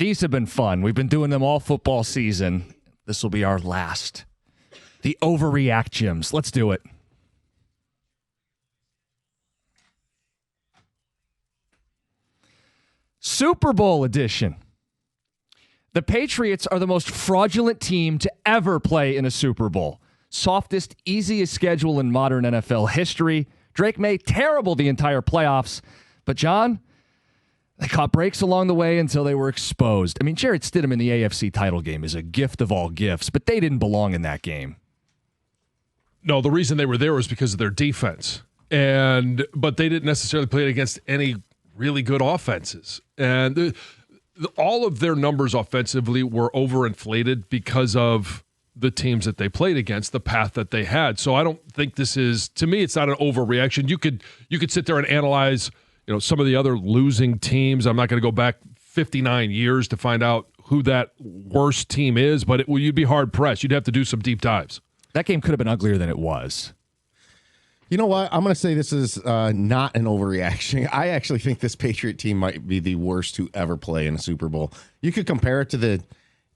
These have been fun. We've been doing them all football season. This will be our last. The Over-reactjims. Let's do it. Super Bowl edition. The Patriots are the most fraudulent team to ever play in a Super Bowl. Softest, easiest schedule in modern NFL history. Drake May, terrible the entire playoffs. But, John, they caught breaks along the way until they were exposed. I mean, Jarrett Stidham in the AFC title game is a gift of all gifts, but they didn't belong in that game. No, the reason they were there was because of their defense. But they didn't necessarily play it against any really good offenses. And all of their numbers offensively were overinflated because of the teams that they played against, the path that they had. So I don't think this is, to me, it's not an overreaction. You could sit there and analyze, some of the other losing teams. I'm not going to go back 59 years to find out who that worst team is, but you'd be hard pressed. You'd have to do some deep dives. That game could have been uglier than it was. You know what? I'm going to say this is not an overreaction. I actually think this Patriot team might be the worst to ever play in a Super Bowl. You could compare it to the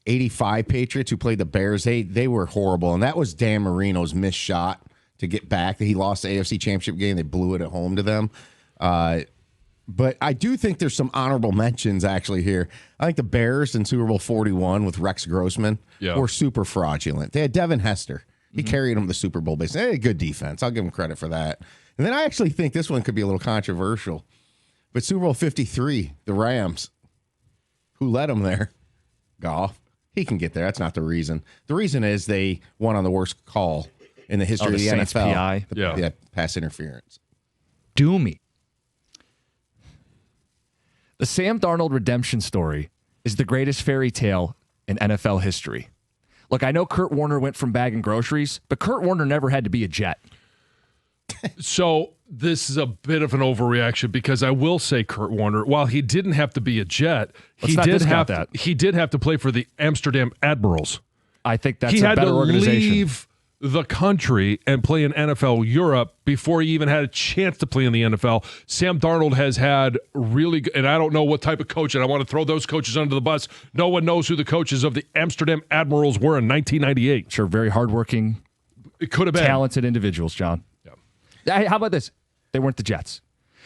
85 Patriots who played the Bears. They were horrible, and that was Dan Marino's missed shot to get back. He lost the AFC Championship game. They blew it at home to them. But I do think there's some honorable mentions actually here. I think the Bears in Super Bowl 41 with Rex Grossman were super fraudulent. They had Devin Hester. He carried them to the Super Bowl basically. They had good defense. I'll give him credit for that. And then I actually think this one could be a little controversial. But Super Bowl 53, the Rams, who led them there? Goff. He can get there. That's not the reason. The reason is they won on the worst call in the history of the Saints NFL. PI. Yeah, pass interference. Doomy. The Sam Darnold redemption story is the greatest fairy tale in NFL history. Look, I know Kurt Warner went from bagging groceries, but Kurt Warner never had to be a Jet. So this is a bit of an overreaction because I will say Kurt Warner, while he didn't have to be a Jet, he did have to play for the Amsterdam Admirals. I think that's a better organization. He had to leave the country and play in NFL Europe before he even had a chance to play in the NFL. Sam Darnold has had really good, and I don't know what type of coach, and I want to throw those coaches under the bus. No one knows who the coaches of the Amsterdam Admirals were in 1998. Sure, very hardworking, it could have been talented individuals, John. Yeah. How about this? They weren't the Jets.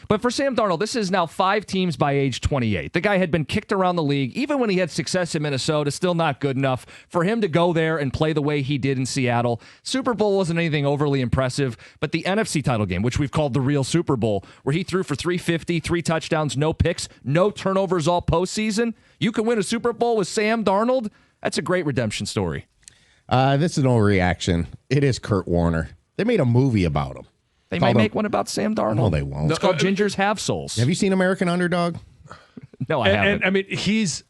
But for Sam Darnold, this is now 5 teams by age 28. The guy had been kicked around the league. Even when he had success in Minnesota, still not good enough. For him to go there and play the way he did in Seattle, Super Bowl wasn't anything overly impressive, but the NFC title game, which we've called the real Super Bowl, where he threw for 350, 3 touchdowns, no picks, no turnovers all postseason. You can win a Super Bowl with Sam Darnold. That's a great redemption story. This is an overreaction. It is Kurt Warner. They made a movie about him. They might make one about Sam Darnold. No, they won't. It's called Gingers Have Souls. Have you seen American Underdog? No, I haven't. And I mean,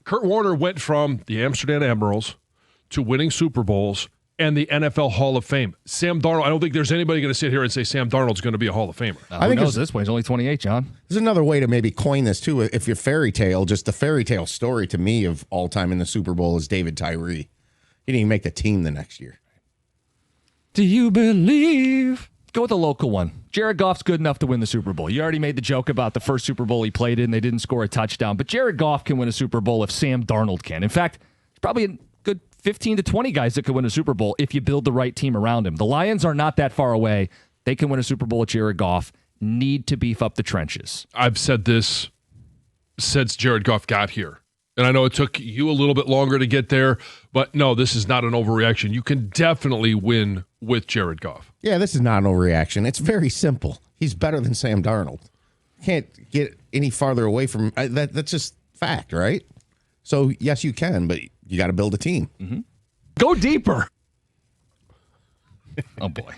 Kurt Warner went from the Amsterdam Admirals to winning Super Bowls and the NFL Hall of Fame. Sam Darnold, I don't think there's anybody going to sit here and say Sam Darnold's going to be a Hall of Famer. I think knows this way. He's only 28, John. There's another way to maybe coin this, too. If your fairy tale, just the fairy tale story to me of all time in the Super Bowl is David Tyree. He didn't even make the team the next year. Do you believe? Go with a local one. Jared Goff's good enough to win the Super Bowl. You already made the joke about the first Super Bowl he played in. They didn't score a touchdown. But Jared Goff can win a Super Bowl if Sam Darnold can. In fact, there's probably a good 15 to 20 guys that could win a Super Bowl if you build the right team around him. The Lions are not that far away. They can win a Super Bowl with Jared Goff. Need to beef up the trenches. I've said this since Jared Goff got here. And I know it took you a little bit longer to get there, but no, this is not an overreaction. You can definitely win with Jared Goff. Yeah, this is not an overreaction. It's very simple. He's better than Sam Darnold. Can't get any farther away from that. That's just fact, right? So, yes, you can, but you got to build a team. Mm-hmm. Go deeper. Oh, boy.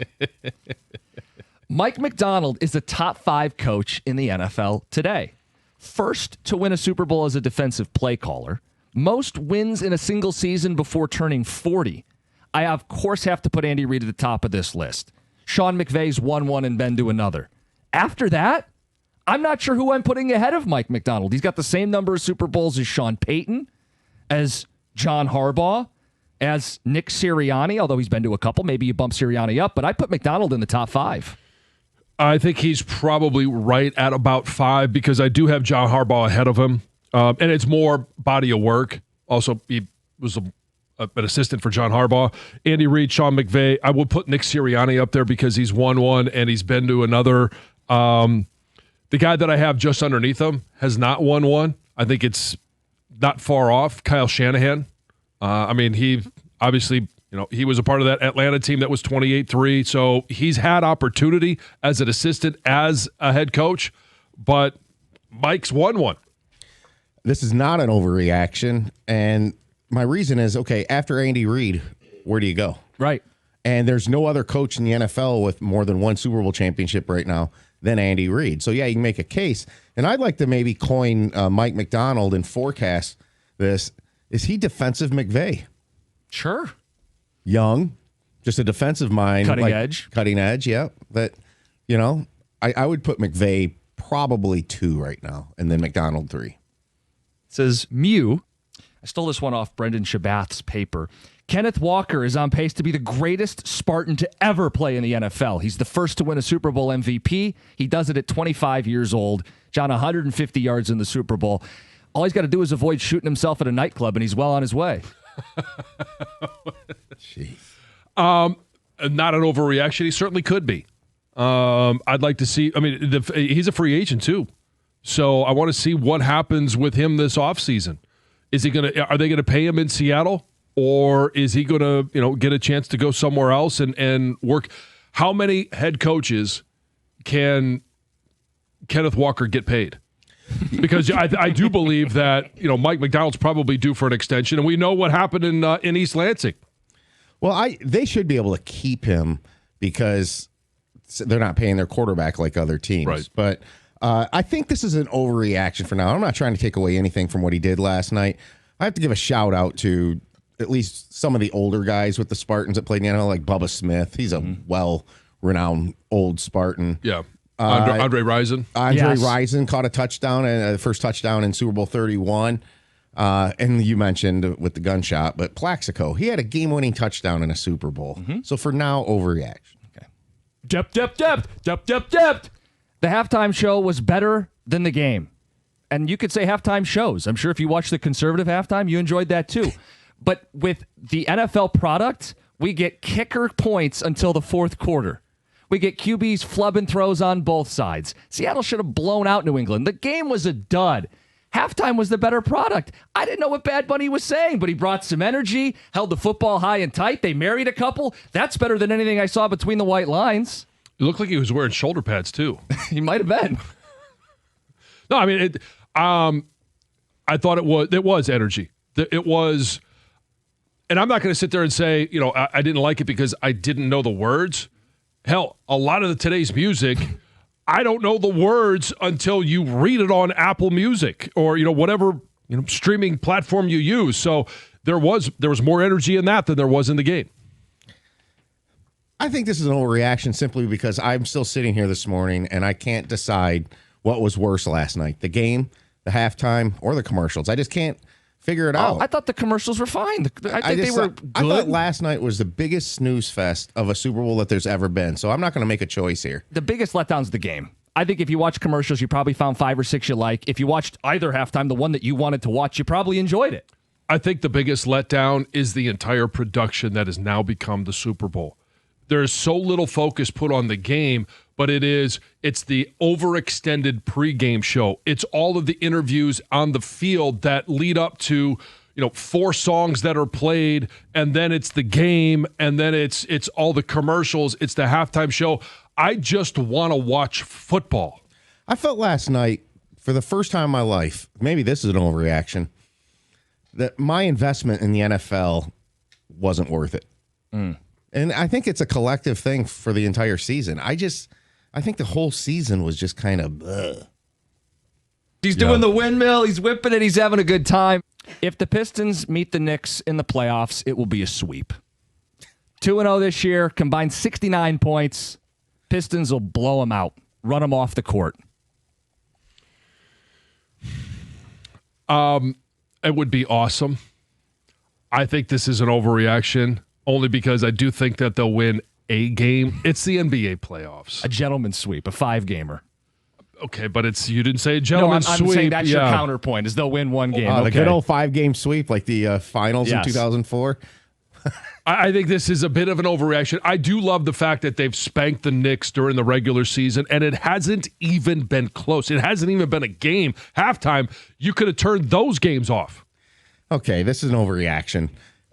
Mike Macdonald is the top 5 coach in the NFL today. First to win a Super Bowl as a defensive play caller. Most wins in a single season before turning 40. I, of course, have to put Andy Reid at the top of this list. Sean McVay's won one and been to another. After that, I'm not sure who I'm putting ahead of Mike Macdonald. He's got the same number of Super Bowls as Sean Payton, as John Harbaugh, as Nick Sirianni, although he's been to a couple. Maybe you bump Sirianni up, but I put Macdonald in the top 5. I think he's probably right at about 5 because I do have John Harbaugh ahead of him. And it's more body of work. Also, he was an assistant for John Harbaugh. Andy Reid, Sean McVay. I would put Nick Sirianni up there because he's won one and he's been to another. The guy that I have just underneath him has not won one. I think it's not far off. Kyle Shanahan. He obviously, he was a part of that Atlanta team that was 28-3. So he's had opportunity as an assistant, as a head coach, but Mike's won one. This is not an overreaction. And my reason is, okay, after Andy Reid, where do you go? Right. And there's no other coach in the NFL with more than one Super Bowl championship right now than Andy Reid. So, yeah, you can make a case. And I'd like to maybe coin Mike Macdonald and forecast this. Is he defensive McVay? Sure. Young, just a defensive mind. Cutting edge. Cutting edge, yeah. But, I would put McVay probably 2 right now, and then Macdonald 3. It says Mew. I stole this one off Brendan Shabath's paper. Kenneth Walker is on pace to be the greatest Spartan to ever play in the NFL. He's the first to win a Super Bowl MVP. He does it at 25 years old. John, 150 yards in the Super Bowl. All he's got to do is avoid shooting himself at a nightclub, and he's well on his way. Jeez. Not an overreaction. He certainly could be. I'd like to see. He's a free agent too, so I want to see what happens with him this offseason. Are they gonna pay him in Seattle, or is he gonna get a chance to go somewhere else and work? How many head coaches can Kenneth Walker get paid? Because I do believe that Mike Macdonald's probably due for an extension, and we know what happened in East Lansing. Well, they should be able to keep him because they're not paying their quarterback like other teams. Right. But I think this is an overreaction for now. I'm not trying to take away anything from what he did last night. I have to give a shout out to at least some of the older guys with the Spartans that played in the NFL, like Bubba Smith. He's a well-renowned old Spartan. Yeah. Andre Rison. Rison caught a touchdown, and the first touchdown in Super Bowl 31. And you mentioned with the gunshot, but Plaxico, he had a game-winning touchdown in a Super Bowl. So for now, overreaction. Okay. Depth. The halftime show was better than the game. And you could say halftime shows. I'm sure if you watched the conservative halftime, you enjoyed that too. But with the NFL product, we get kicker points until the fourth quarter. We get QBs flubbing throws on both sides. Seattle should have blown out New England. The game was a dud. Halftime was the better product. I didn't know what Bad Bunny was saying, but he brought some energy, held the football high and tight. They married a couple. That's better than anything I saw between the white lines. It looked like he was wearing shoulder pads, too. He might have been. No, I thought it was energy. It was, and I'm not going to sit there and say, I didn't like it because I didn't know the words. Hell, a lot of today's music, I don't know the words until you read it on Apple Music or whatever streaming platform you use. So there was more energy in that than there was in the game. I think this is an overreaction simply because I'm still sitting here this morning and I can't decide what was worse last night, the game, the halftime, or the commercials. I just can't figure it out. I thought the commercials were fine. I think they were good. I thought last night was the biggest snooze fest of a Super Bowl that there's ever been. So I'm not going to make a choice here. The biggest letdown's the game. I think if you watch commercials, you probably found 5 or 6 you like. If you watched either halftime, the one that you wanted to watch, you probably enjoyed it. I think the biggest letdown is the entire production that has now become the Super Bowl. There's so little focus put on the game, but it's the overextended pregame show. It's all of the interviews on the field that lead up to 4 songs that are played, and then it's the game, and then it's all the commercials. It's the halftime show. I just want to watch football. I felt last night, for the first time in my life, maybe this is an overreaction, that my investment in the NFL wasn't worth it. And I think it's a collective thing for the entire season. I think the whole season was just kind of ugh. He's doing the windmill. He's whipping it. He's having a good time. If the Pistons meet the Knicks in the playoffs, it will be a sweep. 2-0 this year, combined 69 points. Pistons will blow them out, run them off the court. It would be awesome. I think this is an overreaction, only because I do think that they'll win a game. It's the NBA playoffs. A gentleman's sweep, a 5-gamer. Okay, but you didn't say a No, gentleman's I'm sweep. saying that's your counterpoint, is they'll win one game. The good old 5-game sweep, like the finals in 2004. I think this is a bit of an overreaction. I do love the fact that they've spanked the Knicks during the regular season, and it hasn't even been close. It hasn't even been a game. Halftime, you could have turned those games off. Okay, this is an overreaction.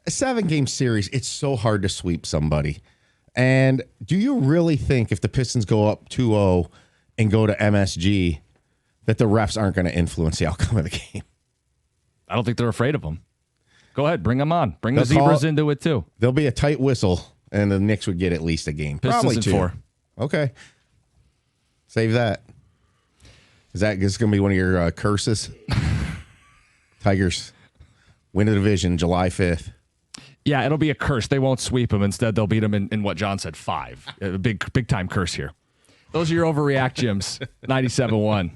A 7-game series, it's so hard to sweep somebody. And do you really think if the Pistons go up 2-0 and go to MSG that the refs aren't going to influence the outcome of the game? I don't think they're afraid of them. Go ahead, bring them on. Bring the Zebras into it too. There'll be a tight whistle, and the Knicks would get at least a game. Pistons Probably in 2. 4. Okay. Save that. Is this going to be one of your curses? Tigers win the division July 5th. Yeah, it'll be a curse. They won't sweep them. Instead, they'll beat them in what John said, 5. A big time curse here. Those are your overreact gyms. 97.1.